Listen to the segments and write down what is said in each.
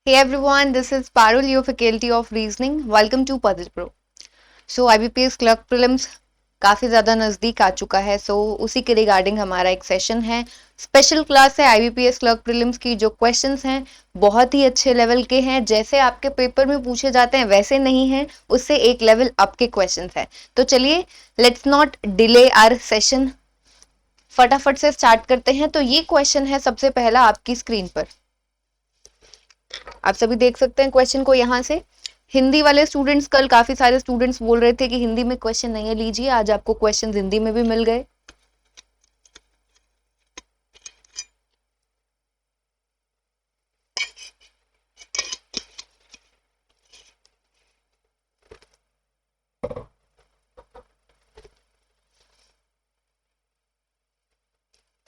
Hey everyone, this is Parul, your faculty of reasoning. Welcome to Puzzle Pro. So IBPS clerk prelims काफ़ी ज़्यादा नज़दीक आ चुका है. सो उसी के रिगार्डिंग हमारा एक सेशन है. स्पेशल क्लास है IBPS क्लर्क प्रीलिम्स की. जो क्वेश्चंस हैं बहुत ही अच्छे लेवल के हैं. जैसे आपके पेपर में पूछे जाते हैं वैसे नहीं हैं, उससे एक लेवल अप के क्वेश्चंस हैं. तो चलिए, let's not delay our session, फटाफट से स्टार्ट करते हैं. तो ये क्वेश्चन है सबसे पहला आपकी स्क्रीन पर. आप सभी देख सकते हैं क्वेश्चन को यहाँ से. हिंदी वाले स्टूडेंट्स, कल काफी सारे स्टूडेंट्स बोल रहे थे कि हिंदी में क्वेश्चन नहीं है, लीजिए आज आपको क्वेश्चन हिंदी में भी मिल गए.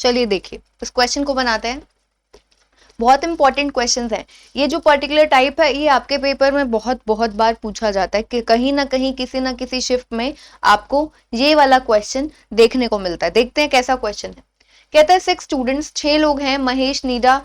चलिए देखिए, इस क्वेश्चन को बनाते हैं. बहुत इंपॉर्टेंट क्वेश्चंस हैं. ये जो पर्टिकुलर टाइप है ये आपके पेपर में बहुत बहुत बार पूछा जाता है कि कहीं ना कहीं किसी ना किसी शिफ्ट में आपको ये वाला क्वेश्चन देखने को मिलता है. देखते हैं कैसा क्वेश्चन है. कहता है 6 स्टूडेंट्स, 6 लोग हैं. महेश, नीडा,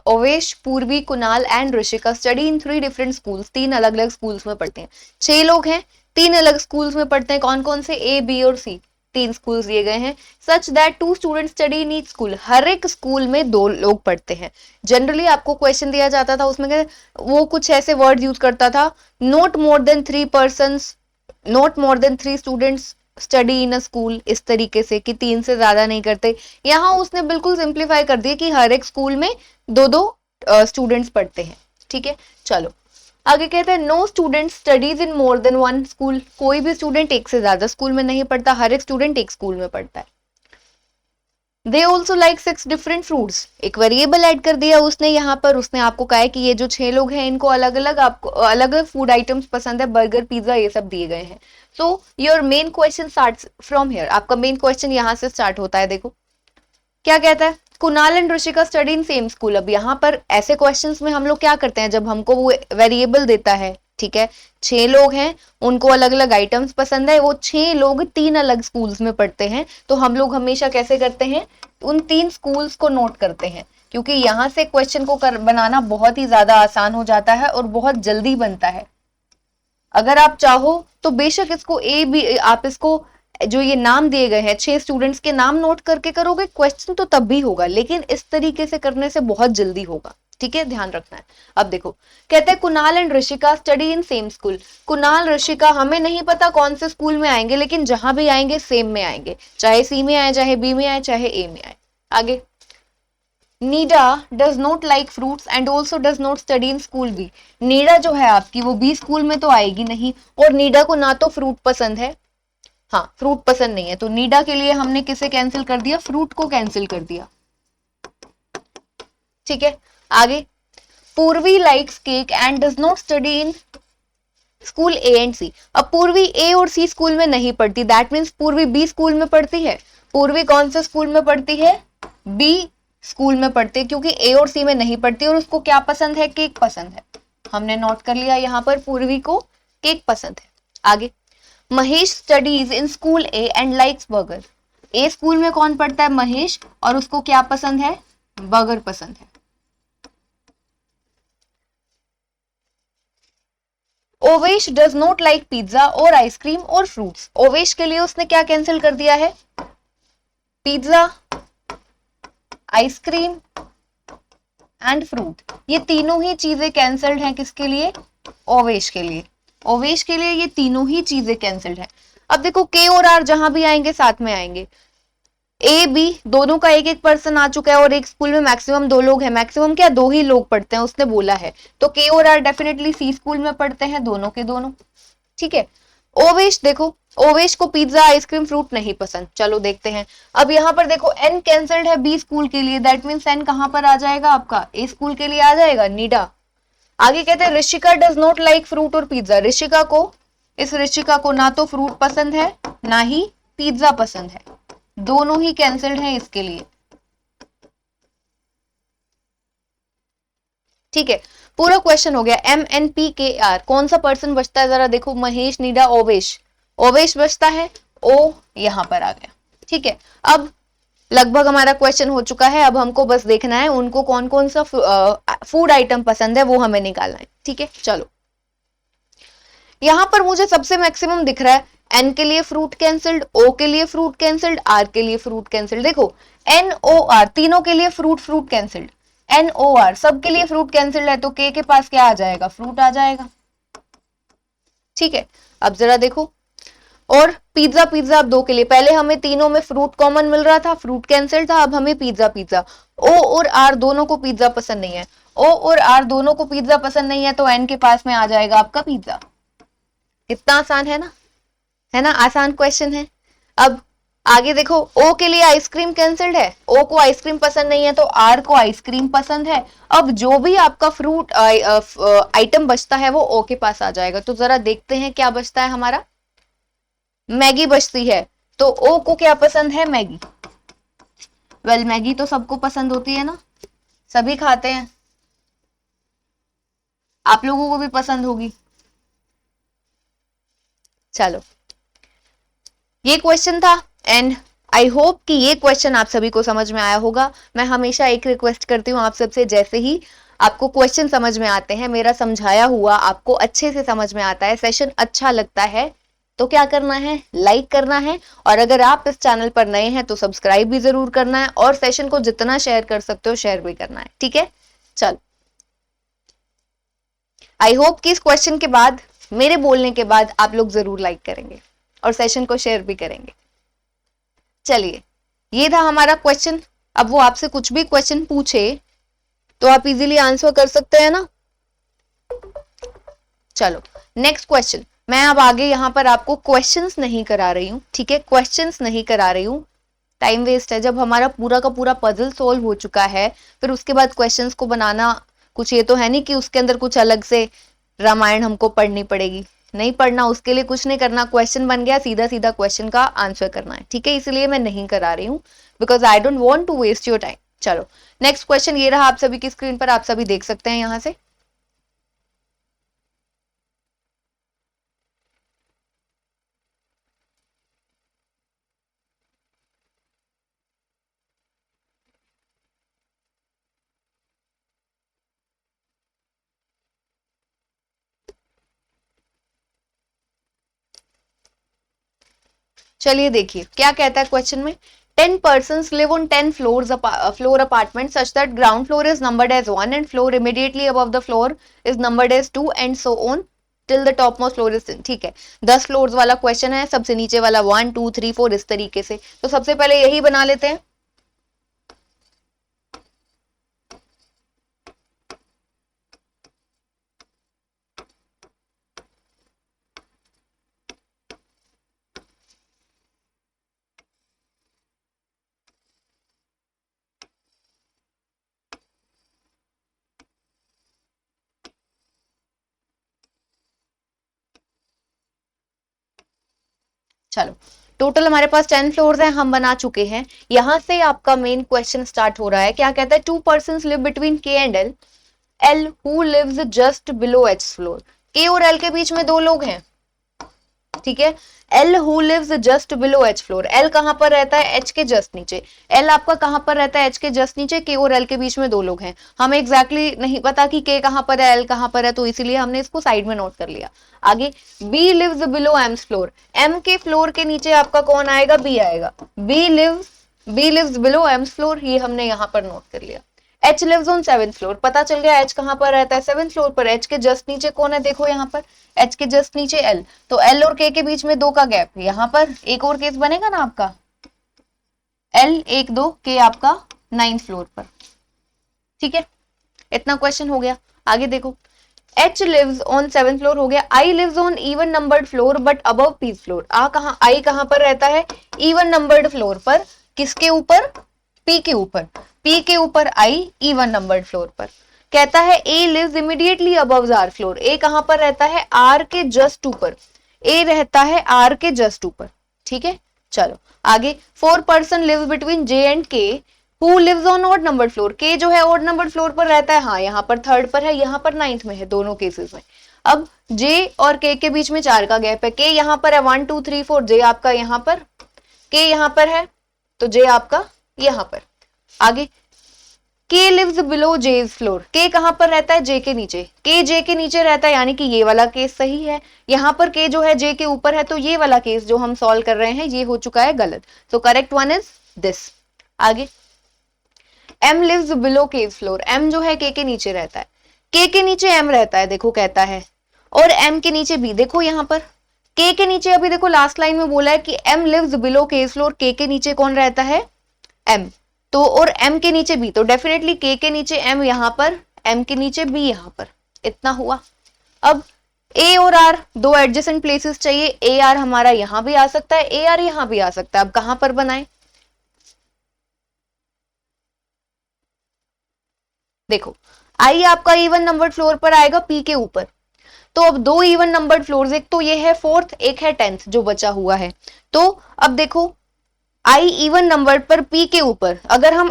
ओवेश, पूर्वी, Kunal and Rishika study in 3 different schools. 3 अलग अलग स्कूल्स में पढ़ते हैं. 6 लोग हैं, 3 अलग स्कूल्स में पढ़ते हैं. कौन कौन से? ए, बी और सी. 3 स्कूल्स दिए गए हैं. Such that 2 students study in each school. हर एक स्कूल में 2 लोग पढ़ते हैं. जनरली आपको क्वेश्चन दिया जाता था, उसमें वो कुछ ऐसे वर्ड यूज करता था, not more than 3 persons, not more than 3 students study in a school. इस तरीके से कि 3 से ज्यादा नहीं करते. यहाँ उसने बिल्कुल सिंप्लीफाई कर दिया कि हर एक स्कूल में 2-2 स्टूडेंट्स पढ़ते हैं. ठीक है, चलो आगे. कहते हैं no student studies in more than 1 school. कोई भी स्टूडेंट एक से ज्यादा स्कूल में नहीं पढ़ता, हर एक स्टूडेंट एक स्कूल में पढ़ता है. They also like 6 different fruits. एक वेरिएबल ऐड कर दिया उसने यहाँ पर. उसने आपको कहा है कि ये जो 6 लोग हैं इनको अलग अलग आपको अलग अलग फूड आइटम्स पसंद है, बर्गर, पिज्जा, ये सब दिए गए हैं. So your main question start from here. आपका मेन क्वेश्चन यहाँ से स्टार्ट होता है. देखो क्या कहता है, Kunal and Rishika study in same school. अब यहाँ पर ऐसे क्वेश्चंस में हम लोग क्या करते हैं, जब हमको वो वेरिएबल देता है, ठीक है, 6 लोग हैं, उनको अलग अलग आइटम्स पसंद है, वो 6 लोग 3 अलग स्कूल्स में पढ़ते हैं, तो हम लोग हमेशा कैसे करते हैं, उन 3 स्कूल्स को नोट करते हैं. क्योंकि यहाँ से क्वेश्चन को बनाना बहुत ही ज्यादा आसान हो जाता है और बहुत जल्दी बनता है. अगर आप चाहो तो बेशक इसको ए बी, आप इसको जो ये नाम दिए गए हैं 6 स्टूडेंट्स के नाम नोट करके करोगे क्वेश्चन तो तब भी होगा, लेकिन इस तरीके से करने से बहुत जल्दी होगा. ठीक है, ध्यान रखना है. अब देखो, कहते हैं Kunal and Rishika study in same school. Kunal, Rishika, हमें नहीं पता कौन से स्कूल में आएंगे, लेकिन जहां भी आएंगे सेम में आएंगे, चाहे सी में आए, चाहे बी में आए, चाहे ए में आए. आगे, Nida does not like fruits and also does not study in school B. Nida जो है आपकी वो बी स्कूल में तो आएगी नहीं, और नीडा को ना तो फ्रूट पसंद है, हाँ फ्रूट पसंद नहीं है, तो नीडा के लिए हमने किसे कैंसिल कर दिया, फ्रूट को कैंसिल कर दिया. ठीक है, आगे, Purvi likes cake and does not study in school A and C. अब पूर्वी ए और सी स्कूल में नहीं पढ़ती, that means Purvi B school में पढ़ती है. पूर्वी कौन से स्कूल में पढ़ती है, बी स्कूल में पढ़ती है, क्योंकि ए और सी में नहीं पढ़ती, और उसको क्या पसंद है, केक पसंद है. हमने नोट कर लिया यहाँ पर पूर्वी को केक पसंद है. आगे, Mahesh studies in school A and likes burger. A school में कौन पढ़ता है, महेश, और उसको क्या पसंद है, बर्गर पसंद है. Owais does not like pizza और आइसक्रीम और फ्रूट्स. ओवेश के लिए उसने क्या कैंसिल कर दिया है, पिज्जा, आइसक्रीम एंड फ्रूट. ये तीनों ही चीजें कैंसल्ड हैं. किसके लिए, ओवेश के लिए. ओवेश के लिए ये तीनों ही चीजें कैंसल्ड हैं. अब देखो, के और आर जहां भी आएंगे साथ में आएंगे. ए बी दोनों का एक एक पर्सन आ चुका है, और एक स्कूल में मैक्सिमम 2 लोग हैं, मैक्सिमम क्या 2 ही लोग पढ़ते हैं उसने बोला है, तो के और आर डेफिनेटली सी स्कूल में पढ़ते हैं, दोनों के दोनों. ठीक है, ओवेश, देखो ओवेश को पिज्जा, आइसक्रीम, फ्रूट नहीं पसंद. चलो देखते हैं. अब यहाँ पर देखो एन कैंसल्ड है बी स्कूल के लिए, दैट मीन्स एन कहां पर आ जाएगा, आपका ए स्कूल के लिए आ जाएगा, नीडा. आगे कहते हैं Rishika does not like fruit और पिज्जा. ऋषिका को, इस ऋषिका को ना तो फ्रूट पसंद है ना ही पिज्जा पसंद है, दोनों ही कैंसल्ड हैं इसके लिए. ठीक है, पूरा क्वेश्चन हो गया. एम एन पी के आर, कौन सा पर्सन बचता है, जरा देखो, महेश, नीडा, ओवेश. ओवेश बचता है, ओ यहां पर आ गया. ठीक है, अब लगभग हमारा क्वेश्चन हो चुका है। अब हमको बस देखना है उनको कौन कौन सा फूड आइटम पसंद है, वो हमें निकालना है। ठीक है, चलो यहां पर मुझे सबसे मैक्सिमम दिख रहा है एन के लिए फ्रूट कैंसिल्ड, ओ के लिए फ्रूट कैंसिल्ड, आर के लिए फ्रूट कैंसिल्ड। देखो एन ओ आर तीनों के लिए fruit fruit cancelled, N O R सबके लिए फ्रूट कैंसिल्ड है, तो के पास क्या आ जाएगा, फ्रूट आ जाएगा। ठीक है, अब जरा देखो, और पिज्जा पिज्जा अब दो के लिए, पहले हमें तीनों में फ्रूट कॉमन मिल रहा था, फ्रूट कैंसिल था, अब हमें पिज्जा पिज्जा। ओ और आर दोनों को पिज्जा पसंद नहीं है, ओ और आर दोनों को पिज्जा पसंद नहीं है, तो एन के पास में आ जाएगा आपका पिज्जा। इतना आसान है ना, है ना, आसान क्वेश्चन है। अब आगे देखो, ओ के लिए आइसक्रीम कैंसिल्ड है, ओ को आइसक्रीम पसंद नहीं है, तो आर को आइसक्रीम पसंद है। अब जो भी आपका फ्रूट आइटम बचता है वो ओ के पास आ जाएगा। तो जरा देखते हैं क्या बचता है हमारा, मैगी बचती है, तो ओ को क्या पसंद है, मैगी। वेल मैगी तो सबको पसंद होती है ना, सभी खाते हैं, आप लोगों को भी पसंद होगी। चलो ये क्वेश्चन था, एंड आई होप कि ये क्वेश्चन आप सभी को समझ में आया होगा। मैं हमेशा एक रिक्वेस्ट करती हूँ आप सबसे, जैसे ही आपको क्वेश्चन समझ में आते हैं, मेरा समझाया हुआ आपको अच्छे से समझ में आता है, सेशन अच्छा लगता है, तो क्या करना है, लाइक करना है, और अगर आप इस चैनल पर नए हैं तो सब्सक्राइब भी जरूर करना है, और सेशन को जितना शेयर कर सकते हो शेयर भी करना है। ठीक है, चलो आई होप कि इस क्वेश्चन के बाद, मेरे बोलने के बाद आप लोग जरूर लाइक करेंगे और सेशन को शेयर भी करेंगे। चलिए ये था हमारा क्वेश्चन। अब वो आपसे कुछ भी क्वेश्चन पूछे तो आप इजीली आंसर कर सकते हैं ना। चलो नेक्स्ट क्वेश्चन, मैं अब आगे यहां पर आपको क्वेश्चंस नहीं करा रही हूं, ठीक है, क्वेश्चंस नहीं करा रही हूं, टाइम वेस्ट है। जब हमारा पूरा का पूरा पजल सोल्व हो चुका है, फिर उसके बाद क्वेश्चंस को बनाना कुछ ये तो है नहीं कि उसके अंदर कुछ अलग से रामायण हमको पढ़नी पड़ेगी, नहीं पढ़ना, उसके लिए कुछ नहीं करना, क्वेश्चन बन गया, सीधा सीधा क्वेश्चन का आंसर करना है। ठीक है, इसलिए मैं नहीं करा रही हूँ, because I don't want to waste your time. चलो नेक्स्ट क्वेश्चन ये रहा आप सभी की स्क्रीन पर, आप सभी देख सकते हैं यहां से। चलिए देखिए क्या कहता है क्वेश्चन में, 10 persons live on 10 floor apartment such that ground floor is numbered as 1 and floor immediately above the floor is numbered as 2 and so on till the topmost floor is 10। ठीक है, 10 फ्लोर्स वाला question है, सबसे नीचे वाला 1 2 3 4 इस तरीके से। तो सबसे पहले यही बना लेते हैं, चलो टोटल हमारे पास 10 फ्लोर्स हैं, हम बना चुके हैं। यहां से आपका मेन क्वेश्चन स्टार्ट हो रहा है, क्या कहता है, 2 persons live between K and L, L who lives just below H floor. K और L के बीच में दो लोग हैं, ठीक है, L who lives just below H floor, L कहां पर रहता है, H के जस्ट नीचे। L आपका कहां पर रहता है, H के जस्ट नीचे, K और L के बीच में दो लोग हैं। हमें एग्जैक्टली नहीं पता कि K कहां पर है, L कहां पर है, तो इसीलिए हमने इसको साइड में नोट कर लिया। आगे B lives below M floor, M के फ्लोर के नीचे आपका कौन आएगा, B आएगा। B lives below M floor, ये हमने यहां पर नोट कर लिया। H lives on 7th floor, पता चल गया H कहां पर रहता है, 7th फ्लोर पर। H के जस्ट नीचे कौन है, देखो यहाँ पर H के जस्ट नीचे L, तो L और K के बीच में 2 का गैप, यहाँ पर एक और केस बनेगा ना आपका, L 1 2 K आपका 9th फ्लोर पर। ठीक है, इतना क्वेश्चन हो गया। आगे देखो, H lives on 7th floor हो गया, I lives on even numbered floor but above P floor. I कहां पर रहता है, even numbered फ्लोर पर, किसके ऊपर, P के ऊपर, P के ऊपर I even numbered फ्लोर पर। कहता है A lives immediately above R floor, A कहां पर रहता है, R के जस्ट ऊपर, A रहता है R के जस्ट ऊपर। ठीक है, चलो आगे, 4 person live between J and K who lives on odd numbered floor, K जो है odd numbered फ्लोर पर रहता है, हाँ यहाँ पर 3rd पर है, यहाँ पर 9th में है, दोनों केसेस में। अब J और K के बीच में 4 का गैप है, K यहाँ पर है 1 2 3 4, J आपका यहाँ पर, K यहाँ पर है, तो J आपका यहां पर। आगे के लिव्स बिलो जेज फ्लोर, के कहां पर रहता है, जे के नीचे, के जे के नीचे रहता है, यानी कि ये वाला केस सही है। यहां पर के जो है जे के ऊपर है, तो ये वाला केस जो हम सॉल्व कर रहे हैं ये हो चुका है गलत। So correct one is this. आगे एम लिव्स बिलो के फ्लोर, एम जो है के नीचे रहता है, के नीचे एम रहता है, देखो कहता है, और एम के नीचे बी, देखो यहां पर के नीचे, अभी देखो लास्ट लाइन में बोला है कि एम लिव्स बिलो के फ्लोर, के नीचे कौन रहता है, एम, तो और एम के नीचे बी, तो डेफिनेटली के नीचे एम यहां पर, एम के नीचे बी यहां पर, इतना हुआ। अब ए और आर दो एडजेसेंट प्लेसेस चाहिए, ए आर हमारा यहां भी आ सकता है, ए आर यहां भी आ सकता है, अब कहां पर बनाए, देखो आई आपका इवन नंबर फ्लोर पर आएगा पी के ऊपर, तो अब दो इवन नंबर फ्लोर्स, एक तो ये है फोर्थ, एक है 10th जो बचा हुआ है, तो अब देखो आई इवन नंबर पर पी के ऊपर, अगर हम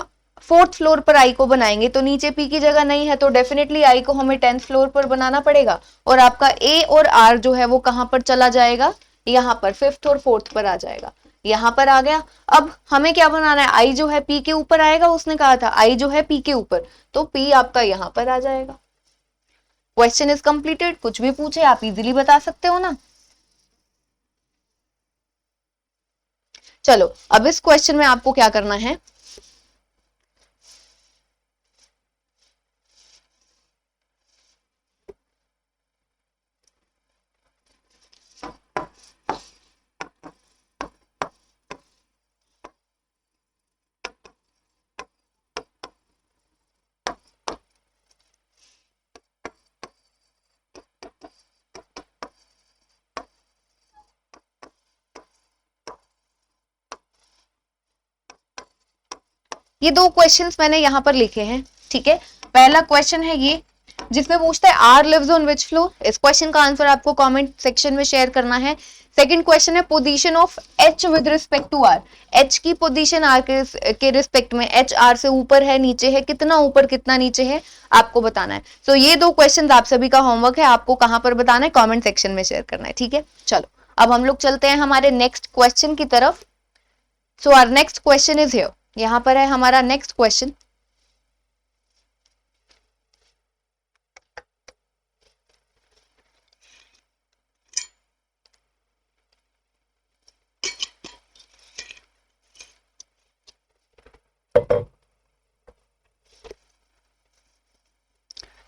फोर्थ फ्लोर पर आई को बनाएंगे तो नीचे पी की जगह नहीं है, तो डेफिनेटली आई को हमें 10th फ्लोर पर बनाना पड़ेगा, और आपका ए और आर जो है वो कहां पर चला जाएगा, यहां पर 5th और 4th पर आ जाएगा, यहां पर आ गया। अब हमें क्या बनाना है, आई जो है पी के ऊपर आएगा, उसने कहा था आई जो है पी के ऊपर, तो पी आपका यहां पर आ जाएगा। क्वेश्चन इज कंप्लीटेड, कुछ भी पूछे आप इजीली बता सकते हो ना। चलो अब इस क्वेश्चन में आपको क्या करना है, ये दो क्वेश्चंस मैंने यहां पर लिखे हैं, ठीक है। पहला क्वेश्चन है ये जिसमें पूछता है R lives on which floor, इस क्वेश्चन का आंसर आपको कमेंट सेक्शन में शेयर करना है। सेकंड क्वेश्चन है position of H with respect to R, H की पोजीशन आर के रिस्पेक्ट में, एच आर से ऊपर है नीचे है, कितना ऊपर कितना नीचे है आपको बताना है। सो ये दो क्वेश्चन आप सभी का होमवर्क है, आपको कहां पर बताना है, कॉमेंट सेक्शन में शेयर करना है, ठीक है। चलो अब हम लोग चलते हैं हमारे नेक्स्ट क्वेश्चन की तरफ। So our next question is here, यहां पर है हमारा नेक्स्ट क्वेश्चन।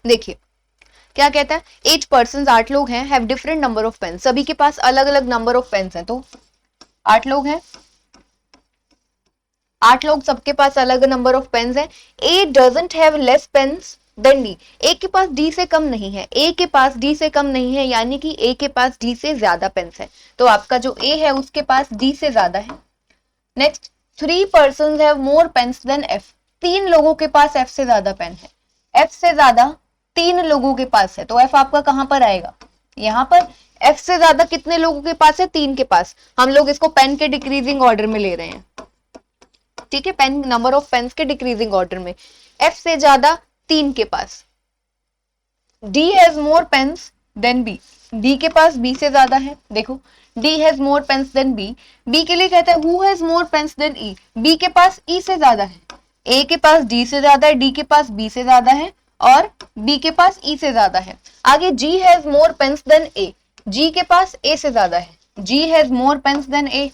देखिए क्या कहता है, 8 पर्सन, 8 लोग हैं, have different number of pen, सभी के पास अलग अलग नंबर ऑफ पेन्स हैं, तो 8 लोग हैं, 8 लोग सबके पास अलग नंबर ऑफ पेन्स हैं। A doesn't have less pens than D, A के पास डी से कम नहीं है, ए के पास डी से कम नहीं है, यानी कि ए के पास डी से ज्यादा पेन्स है, तो आपका जो ए है उसके पास डी से ज्यादा है। Next 3 person have more pens than F, 3 लोगों के पास एफ से ज्यादा पेन है, एफ से ज्यादा 3 लोगों के पास है, तो एफ आपका कहां पर आएगा, यहां पर। एफ से ज्यादा कितने लोगों के पास है, 3 के पास, हम लोग इसको पेन के डिक्रीजिंग ऑर्डर में ले रहे हैं, ठीक है, पेन नंबर ऑफ पेन्स के डिक्रीजिंग ऑर्डर में। एफ से ज्यादा 3 के पास, D has more pens than B, D के पास बी से ज्यादा है, देखो D has more pens than B, B के लिए कहता है who has more pens than E, B के पास ई से ज्यादा है, ए के पास डी से ज्यादा है, डी के पास बी से ज्यादा है, और बी के पास ई से ज्यादा है। आगे जी हैज मोर पेन्स देन ए, जी के पास ए से ज्यादा है, जी हैज मोर पेन्स देन ए,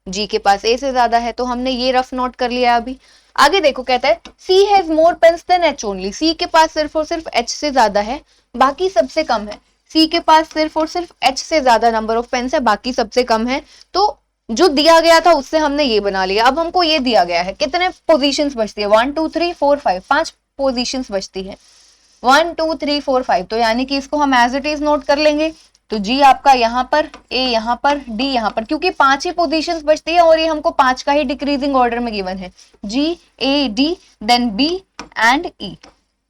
जी के पास ए से ज्यादा है, तो हमने ये रफ नोट कर लिया अभी। आगे देखो कहता है C has more pens than H only, C के पास सिर्फ और सिर्फ एच से ज्यादा है, बाकी सबसे कम है, सी के पास सिर्फ और सिर्फ एच से ज्यादा नंबर ऑफ पेन्स है, बाकी सबसे कम है, तो जो दिया गया था उससे हमने ये बना लिया। अब हमको ये दिया गया है, कितने पोजीशंस बचती है, 1 2 3 4 5, 5 पोजीशंस बचती है, 1 2 3 4 5, तो यानी कि इसको हम एज इट इज नोट कर लेंगे, तो जी आपका यहाँ पर, ए यहाँ पर, डी यहाँ पर, क्योंकि 5 ही पोजीशंस बचती है और ये हमको 5 का ही डिक्रीजिंग ऑर्डर में गिवन है, G A D then B and E.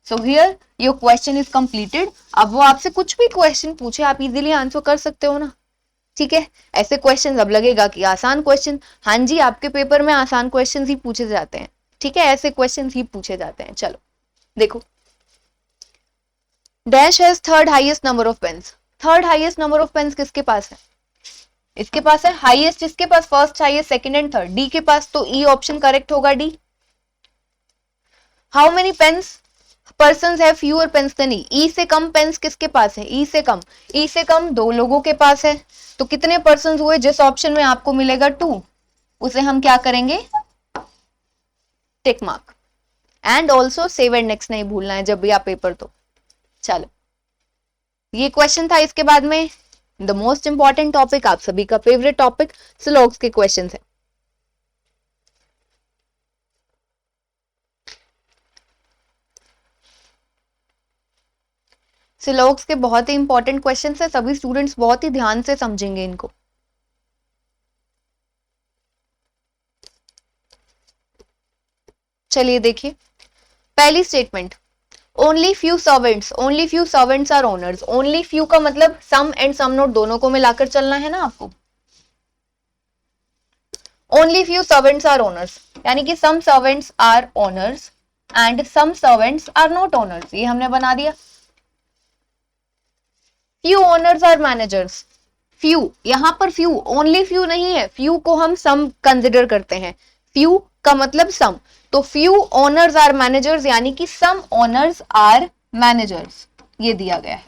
So here your question is completed. अब वो आपसे कुछ भी क्वेश्चन पूछे आप इजीली आंसर कर सकते हो ना, ठीक है। ऐसे क्वेश्चन अब लगेगा कि आसान क्वेश्चन, हाँ जी आपके पेपर में आसान क्वेश्चन ही पूछे जाते हैं, ठीक है, ऐसे क्वेश्चन ही पूछे जाते हैं। चलो देखो, dash has third highest number of pens, third highest number of pens किसके पास है, इसके पास है, हाईएस्ट इसके पास first highest second and third, D के पास, तो ई ऑप्शन करेक्ट होगा, D how many pens persons है fewer pens than E, E से कम पेन्स किसके पास है, ई से कम, ई से कम 2 लोगों के पास है, तो कितने पर्सन्स हुए, जिस ऑप्शन में आपको मिलेगा 2 उसे हम क्या करेंगे, tick mark. And also save and next नहीं भूलना है जब भी आप पेपर दो। चलो ये क्वेश्चन था। इसके बाद में द मोस्ट इंपॉर्टेंट टॉपिक, आप सभी का फेवरेट टॉपिक, स्लोग्स के क्वेश्चन है। सिलॉग्स के बहुत ही इंपॉर्टेंट क्वेश्चन है, सभी स्टूडेंट्स बहुत ही ध्यान से समझेंगे इनको। चलिए देखिए पहली statement, only few servants are owners. Only few का मतलब सम एंड सम नोट दोनों को मिलाकर चलना है ना आपको। Only few servants are owners यानी कि some servants are owners and some servants are not owners, ये हमने बना दिया। Few owners are managers, few यहां पर फ्यू, ओनली फ्यू नहीं है, फ्यू को हम सम कंसिडर करते हैं, फ्यू का मतलब सम, तो फ्यू ओनर्स आर मैनेजर्स यानी कि सम ओनर्स आर मैनेजर्स, ये दिया गया है।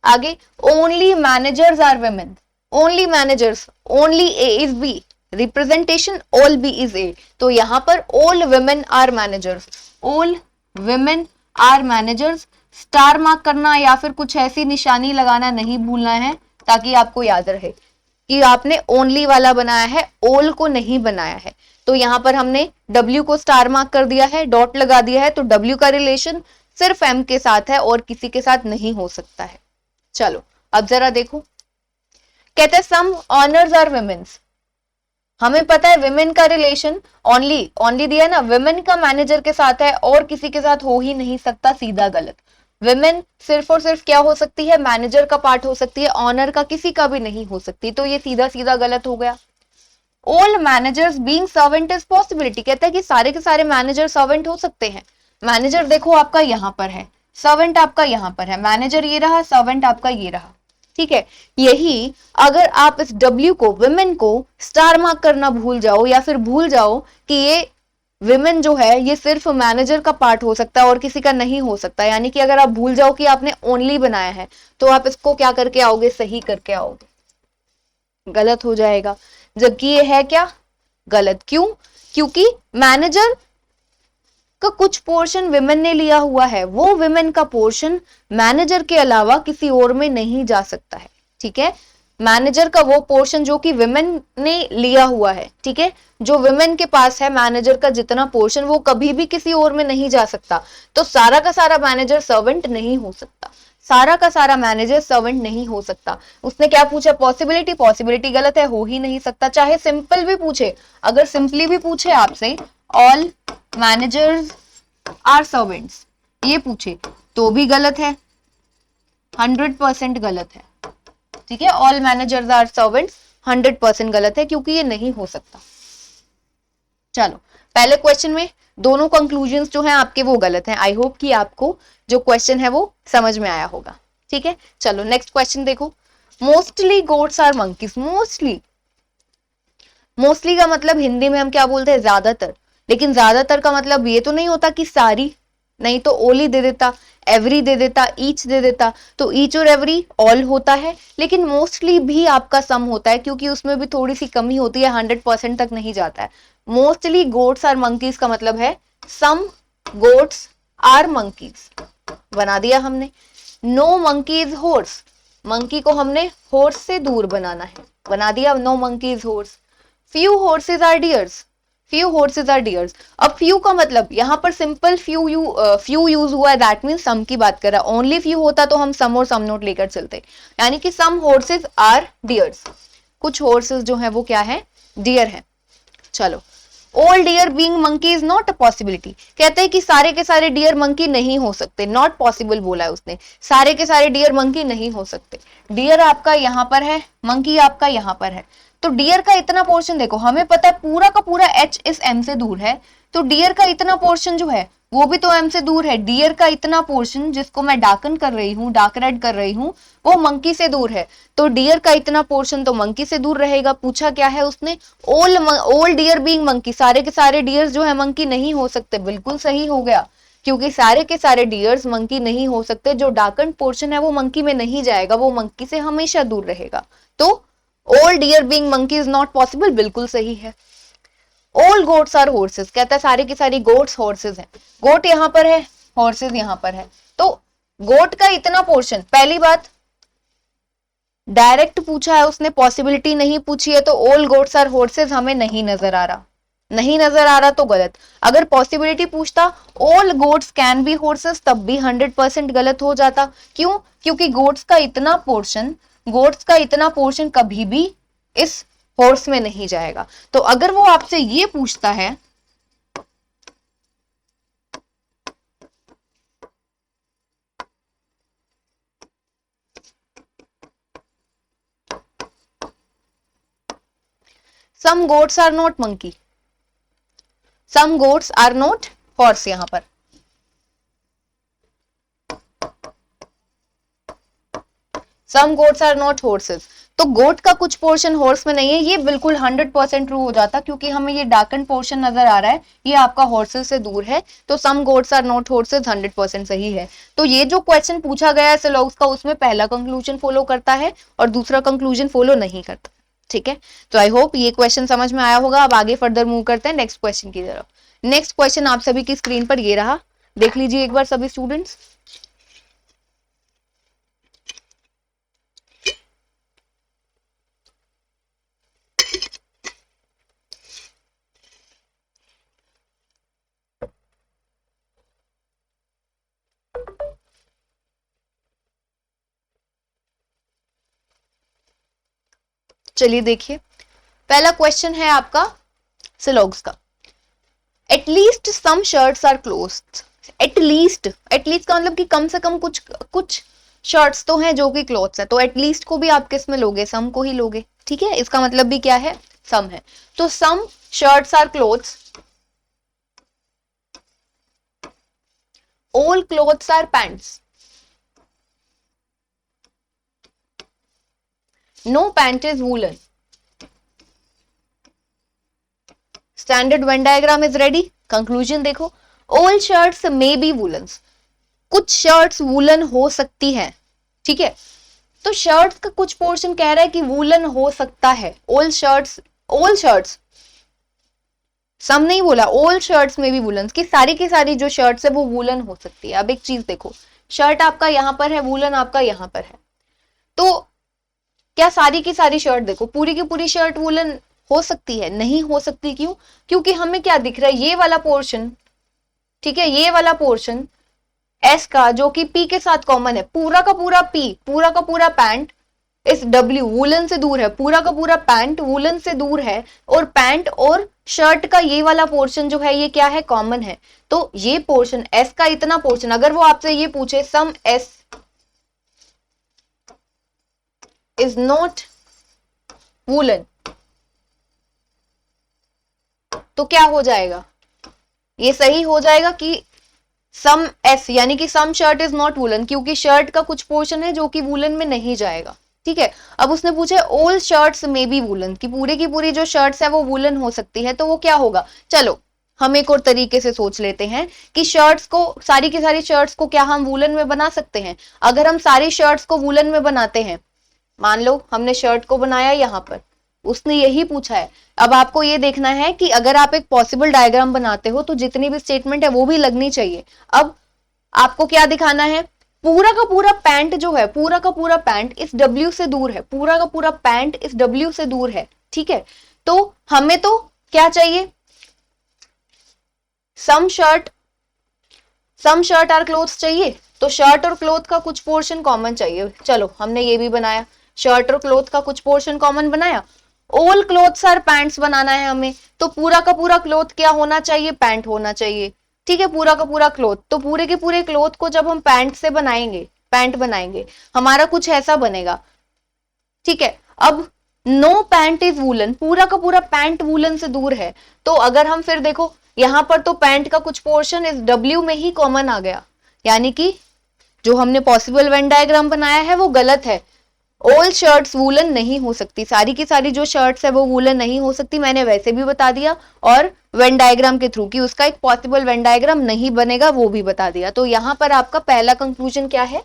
आगे only managers are women, only managers, only A is B, representation all B is A, तो यहां पर all women are managers, all women are managers. Star mark करना या फिर कुछ ऐसी निशानी लगाना नहीं भूलना है ताकि आपको याद रहे कि आपने ओनली वाला बनाया है, ऑल को नहीं बनाया है। तो यहां पर हमने W को स्टार मार्क कर दिया है, डॉट लगा दिया है, तो W का रिलेशन सिर्फ M के साथ है और किसी के साथ नहीं हो सकता है। चलो अब जरा देखो, कहते हैं सम ऑनर्स आर वुमेन्स, हमें पता है विमेन का रिलेशन ओनली दिया ना, विमेन का मैनेजर के साथ है और किसी के साथ हो ही नहीं सकता, सीधा गलत। विमेन सिर्फ और सिर्फ क्या हो सकती है, मैनेजर का पार्ट हो सकती है, ऑनर का किसी का भी नहीं हो सकती, तो ये सीधा सीधा गलत हो गया। All managers being servant is possibility, कहता है कि सारे के सारे मैनेजर सर्वेंट हो सकते हैं। मैनेजर देखो आपका यहां पर है, सर्वेंट आपका यहां पर है, मैनेजर ये रहा, सर्वेंट आपका ये रहा, ठीक है। यही अगर आप इस W को, विमेन को स्टार मार्क करना भूल जाओ या फिर भूल जाओ कि ये विमेन जो है ये सिर्फ मैनेजर का पार्ट हो सकता है और किसी का नहीं हो सकता, यानी कि अगर आप भूल जाओ कि आपने ओनली बनाया है तो आप इसको क्या करके आओगे, सही करके आओगे, गलत हो जाएगा। जबकि ये है क्या, गलत। क्यों, क्योंकि मैनेजर का कुछ पोर्शन विमेन ने लिया हुआ है, वो विमेन का पोर्शन मैनेजर के अलावा किसी और में नहीं जा सकता है, ठीक है। मैनेजर का वो पोर्शन जो कि विमेन ने लिया हुआ है, ठीक है, जो विमेन के पास है मैनेजर का जितना पोर्शन, वो कभी भी किसी और में नहीं जा सकता। तो सारा का सारा मैनेजर सर्वेंट नहीं हो सकता, सारा का सारा मैनेजर सर्वेंट नहीं हो सकता। उसने क्या पूछा, पॉसिबिलिटी, पॉसिबिलिटी गलत है, हो ही नहीं सकता। चाहे सिंपल भी पूछे, अगर सिंपली भी पूछे आपसे ऑल मैनेजर्स आर सर्वेंट्स ये पूछे तो भी गलत है, 100% गलत है, ठीक है। ऑल मैनेजर्स आर सर्वेंट्स 100% गलत है क्योंकि ये नहीं हो सकता। चलो पहले क्वेश्चन में दोनों कंक्लूजन्स जो हैं आपके वो गलत हैं। आई होप कि आपको जो क्वेश्चन है वो समझ में आया होगा, ठीक है। चलो नेक्स्ट क्वेश्चन देखो, mostly goats are monkeys. Mostly का मतलब हिंदी में हम क्या बोलते हैं, ज्यादातर, लेकिन ज्यादातर का मतलब ये तो नहीं होता कि सारी, नहीं तो ओली दे देता, एवरी दे देता, ईच दे देता, तो ईच और एवरी ऑल होता है, लेकिन मोस्टली भी आपका सम होता है क्योंकि उसमें भी थोड़ी सी कमी होती है, 100% तक नहीं जाता है। मोस्टली गोट्स आर मंकीज का मतलब है सम गोट्स आर मंकीज, बना दिया हमने। No monkey is horse, monkey को हमने हॉर्स से दूर बनाना है, बना दिया no monkey is horse. Few horses are deers, few horses are deers. अब फ्यू का मतलब यहाँ पर सिंपल फ्यू यूज हुआ है, दैट मीन सम की बात कर रहा है। ओनली फ्यू होता तो हम सम और सम नोट लेकर चलते, यानी कि सम हॉर्सेज आर डियर्स, कुछ हॉर्सेज जो है वो क्या है, डियर है। चलो all deer being monkey is not a possibility, कहते हैं कि सारे के सारे डियर मंकी नहीं हो सकते, नॉट पॉसिबल बोला है उसने, सारे के सारे डियर मंकी नहीं हो सकते। डियर आपका यहाँ पर है, मंकी आपका यहाँ पर है, तो डियर का इतना पोर्शन देखो, हमें पता है पूरा का पूरा एच इस एम से दूर है, तो डियर का इतना पोर्शन जो है वो भी तो एम से दूर है। डियर का इतना पोर्शन जिसको मैं डार्कन कर रही हूँ, डार्क रेड कर रही हूँ, वो मंकी से दूर है, तो डियर का इतना पोर्शन तो मंकी से दूर रहेगा। पूछा क्या है उसने, ऑल डियर बीइंग मंकी, सारे के सारे डियर्स जो है मंकी नहीं हो सकते। बिल्कुल सही हो गया, क्योंकि सारे के सारे डियर्स मंकी नहीं हो सकते। जो डार्कन पोर्शन है वो मंकी में नहीं जाएगा, वो मंकी से हमेशा दूर रहेगा। तो all deer being monkey is not possible, बिल्कुल सही है। ऑल गोट्स आर हॉर्सेस, कहता है सारी की सारी गोट्स हॉर्सेस हैं। गोट यहां पर है, हॉर्सेस यहां पर है, तो गोट का इतना पोर्शन, पहली बात डायरेक्ट पूछा है उसने, पॉसिबिलिटी नहीं पूछी है, तो ऑल गोट्स आर हॉर्सेस हमें नहीं नजर आ रहा, नहीं नजर आ रहा तो गलत। अगर पॉसिबिलिटी पूछता all goats can be horses, तब भी 100% गलत हो जाता। क्यों? क्योंकि गोट्स का इतना पोर्शन कभी भी इस हॉर्स में नहीं जाएगा। तो अगर वो आपसे ये पूछता है some goats are not monkey, some goats are not horse, यहां पर some goats are not horses, तो गोट का कुछ पोर्शन हॉर्स में नहीं है, ये बिल्कुल 100% ट्रू हो जाता, क्योंकि हमें ये डार्कन पोर्शन नजर आ रहा है, ये आपका हॉर्सेस से दूर है, तो some goats are not horses 100% सही है। तो ये जो क्वेश्चन पूछा गया है सिलॉग्स का, उसमें पहला कंक्लूजन फॉलो करता है और दूसरा कंक्लूजन फॉलो नहीं करता। ठीक है, तो आई होप ये क्वेश्चन समझ में आया होगा। अब आगे फर्दर मूव करते हैं नेक्स्ट क्वेश्चन की तरफ। नेक्स्ट क्वेश्चन आप सभी की स्क्रीन पर ये रहा, देख लीजिए एक बार सभी स्टूडेंट्स। चलिए देखिए, पहला क्वेश्चन है आपका सिलॉग्स का, at least some shirts are closed. At least का मतलब कि कम से कम कुछ शर्ट्स तो हैं जो कि क्लोथ्स है, तो एटलीस्ट को भी आप किस में लोगे, सम को ही लोगे। ठीक है, इसका मतलब भी क्या है, सम है। तो some shirts are clothes, all clothes are pants, no pant is woollen. Standard Venn diagram is ready. Conclusion देखो, all shirts may be woollens, कुछ शर्ट्स वूलन हो सकती है। ठीक है, तो शर्ट्स का कुछ पोर्शन कह रहा है कि वूलन हो सकता है। ऑल शर्ट्स सम नहीं बोला, ऑल शर्ट्स में भी वूलन, की सारी जो शर्ट्स है वो वूलन हो सकती है। अब एक चीज देखो, शर्ट आपका यहां पर है, वूलन आपका यहां पर है, तो क्या सारी की सारी शर्ट देखो, पूरी की पूरी शर्ट वूलन हो सकती है? नहीं हो सकती। क्यों? क्योंकि हमें क्या दिख रहा है, ये वाला पोर्शन, ठीक है, ये वाला पोर्शन एस का जो कि पी के साथ कॉमन है, पूरा का पूरा पी, पूरा का पूरा पैंट इस डब्ल्यू वूलन से दूर है, पूरा का पूरा पैंट वूलन से दूर है, और पैंट और शर्ट का ये वाला पोर्शन जो है ये क्या है, कॉमन है। तो ये पोर्शन एस का इतना पोर्शन, अगर वो आपसे ये पूछे सम एस इज नॉट वूलन, तो क्या हो जाएगा, ये सही हो जाएगा कि सम एस यानी कि सम शर्ट इज नॉट वूलन, क्योंकि शर्ट का कुछ पोर्शन है जो कि वूलन में नहीं जाएगा। ठीक है, अब उसने पूछा ऑल शर्ट्स में बी वूलन, की पूरी जो शर्ट्स है वो वूलन हो सकती है, तो वो क्या होगा। चलो हम एक और तरीके से सोच लेते हैं कि शर्ट्स को, सारी की सारी शर्ट्स को क्या हम वूलन में बना सकते हैं? अगर हम सारी शर्ट्स को वूलन में बनाते हैं, मान लो हमने शर्ट को बनाया यहां पर, उसने यही पूछा है। अब आपको ये देखना है कि अगर आप एक पॉसिबल डायग्राम बनाते हो तो जितनी भी स्टेटमेंट है वो भी लगनी चाहिए। अब आपको क्या दिखाना है, पूरा का पूरा पैंट जो है, पूरा का पूरा पैंट इस डब्ल्यू से दूर है, पूरा का पूरा पैंट इस डब्ल्यू से दूर है। ठीक है, तो हमें तो क्या चाहिए, सम शर्ट आर क्लोथ्स चाहिए, तो शर्ट और क्लोथ का कुछ पोर्शन कॉमन चाहिए। चलो हमने ये भी बनाया, शर्ट और क्लोथ का कुछ पोर्शन कॉमन बनाया। ऑल क्लोथ्स आर पैंट्स बनाना है हमें, तो पूरा का पूरा क्लोथ क्या होना चाहिए, पैंट होना चाहिए। ठीक है, पूरा का पूरा क्लोथ, तो पूरे के पूरे क्लोथ को जब हम पैंट से बनाएंगे, पैंट बनाएंगे, हमारा कुछ ऐसा बनेगा। ठीक है, अब नो पैंट इज वूलन, पूरा का पूरा पैंट वूलन से दूर है। तो अगर हम फिर देखो यहां पर तो पैंट का कुछ पोर्शन इस डब्ल्यू में ही कॉमन आ गया, यानी कि जो हमने पॉसिबल वेन डायग्राम बनाया है वो गलत है। ऑल शर्ट्स वूलन नहीं हो सकती, सारी की सारी जो शर्ट्स है वो वूलन नहीं हो सकती, मैंने वैसे भी बता दिया, और वेन डायग्राम के थ्रू कि उसका एक पॉसिबल वेन डायग्राम नहीं बनेगा वो भी बता दिया। तो यहां पर आपका पहला कंक्लूजन क्या है,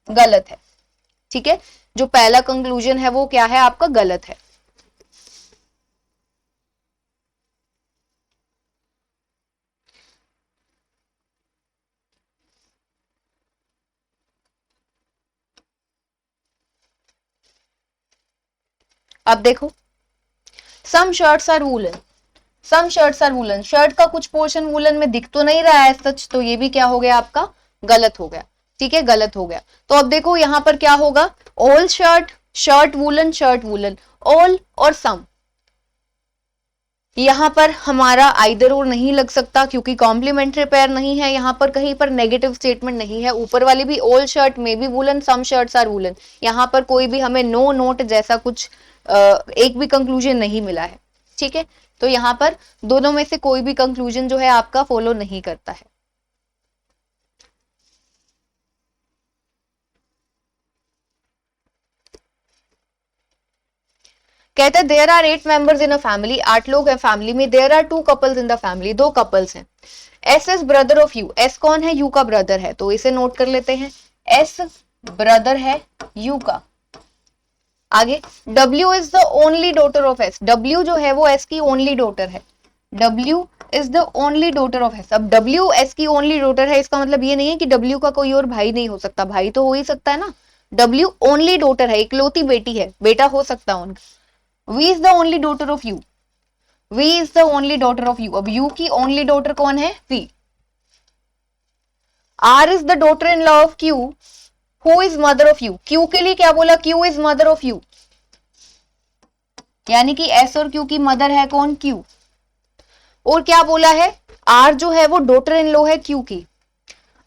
गलत है। ठीक है, जो पहला कंक्लूजन है वो क्या है आपका, गलत है। अब देखो some shirts are woollen, some shirts are woollen, shirt का कुछ पोर्शन वूलन में दिख तो नहीं रहा है सच, तो ये भी क्या हो गया आपका, गलत हो गया। ठीक है, गलत हो गया। तो अब देखो यहां पर क्या होगा, all shirt, shirt woollen, shirt woollen, all और सम। यहां पर हमारा आइदर और नहीं लग सकता क्योंकि कॉम्प्लीमेंट्री पेयर नहीं है, यहां पर कहीं पर नेगेटिव स्टेटमेंट नहीं है। ऊपर वाली भी ऑल शर्ट में भी woollen, some shirts are woollen, यहां पर कोई भी हमें नो नोट जैसा कुछ एक भी कंक्लूजन नहीं मिला है। ठीक है, तो यहां पर दोनों में से कोई भी कंक्लूजन जो है आपका फॉलो नहीं करता है। कहते हैं there are 8 members in a family, 8 लोग हैं फैमिली में। There are 2 couples in the family, 2 couples हैं। S is brother of U, S कौन है, यू का ब्रदर है, तो इसे नोट कर लेते हैं, एस ब्रदर है यू का। आगे W is the only daughter of S, W जो है वो एस की ओनली डॉटर है, W is the only daughter of S. अब W एस की ओनली डॉटर है, इसका मतलब ये नहीं है कि W का कोई और भाई नहीं हो सकता, भाई तो हो ही सकता है ना। W ओनली डॉटर है, इकलौती बेटी है, बेटा हो सकता है उनका। V is the only daughter of you, V is the only daughter of you। अब U की only daughter कौन है, V। R is the daughter in law of Q, who is mother of U। Q के लिए क्या बोला, Q is mother of U, यानी कि S और Q की मदर है कौन, Q। और क्या बोला है, R जो है वो डॉटर इन लॉ है Q की,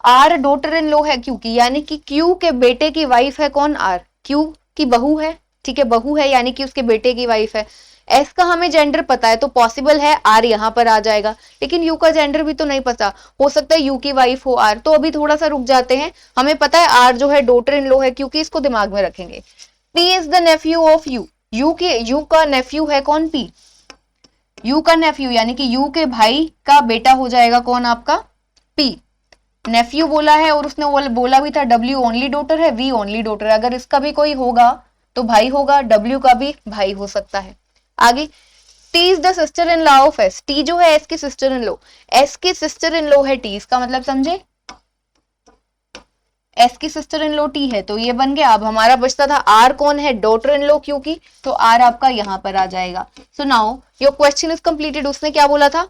R डॉटर इन लॉ है Q की, यानी कि Q के बेटे की वाइफ है कौन, R, Q की बहू है। ठीक है, बहू है यानी कि उसके बेटे की वाइफ है। एस का हमें जेंडर पता है तो पॉसिबल है आर यहां पर आ जाएगा, लेकिन यू का जेंडर भी तो नहीं पता, हो सकता है यू की वाइफ हो आर। तो अभी थोड़ा सा रुक जाते हैं, हमें पता है आर जो है डॉटर इन लॉ है, क्योंकि इसको दिमाग में रखेंगे। P is the Neiphiu of you, you का नेफ्यू है कौन, पी। यू का नेफ्यू यानी कि यू के भाई का बेटा हो जाएगा कौन आपका, पी। नेफ्यू बोला है और उसने बोला भी था डब्ल्यू ओनली डॉटर है, वी ओनली डॉटर है। अगर इसका भी कोई होगा तो भाई होगा, W का भी भाई हो सकता है। आगे T is the sister in law of S, T जो है S की सिस्टर इन लॉ, S की सिस्टर इन लॉ है T, इसका मतलब समझे, S की सिस्टर इन लॉ T है, तो ये बन गया। अब हमारा बचता था R कौन है, डॉटर इन लॉ Q की, तो R आपका यहां पर आ जाएगा। So now your question is completed. उसने क्या बोला था,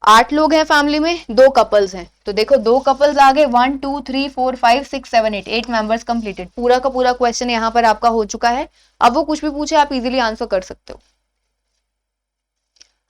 8 लोग हैं फैमिली में, 2 कपल्स हैं, तो देखो 2 कपल्स आ गए, 1 2 3 4 5 6 7 8, 8 मेंबर्स कंप्लीटेड। पूरा का पूरा क्वेश्चन यहाँ पर आपका हो चुका है। अब वो कुछ भी पूछे आप इजीली आंसर कर सकते हो।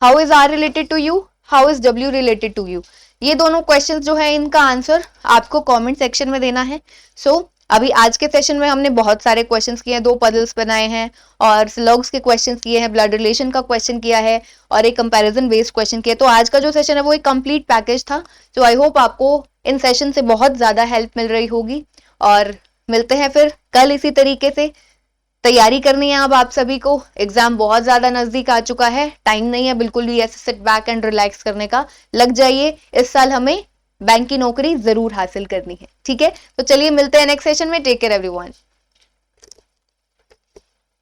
How is R related to U, how is W related to U, ये दोनों क्वेश्चन जो है इनका आंसर आपको कॉमेंट सेक्शन में देना है। सो अभी आज के सेशन में हमने बहुत सारे क्वेश्चंस किए हैं, 2 पजल्स बनाए हैं और स्लग्स के क्वेश्चंस किए हैं, ब्लड रिलेशन का क्वेश्चन किया है और एक कंपैरिजन बेस्ड क्वेश्चन किया। तो आज का जो सेशन है वो एक कंप्लीट पैकेज था। तो आई होप आपको इन सेशन से बहुत ज्यादा हेल्प मिल रही होगी, और मिलते हैं फिर कल इसी तरीके से। तैयारी करनी है अब आप सभी को, एग्जाम बहुत ज्यादा नजदीक आ चुका है, टाइम नहीं है बिल्कुल भी ऐसे सिट बैक एंड रिलैक्स करने का। लग जाइए, इस साल हमें बैंक की नौकरी जरूर हासिल करनी है। ठीक है, तो चलिए मिलते हैं नेक्स्ट सेशन में। Take care everyone.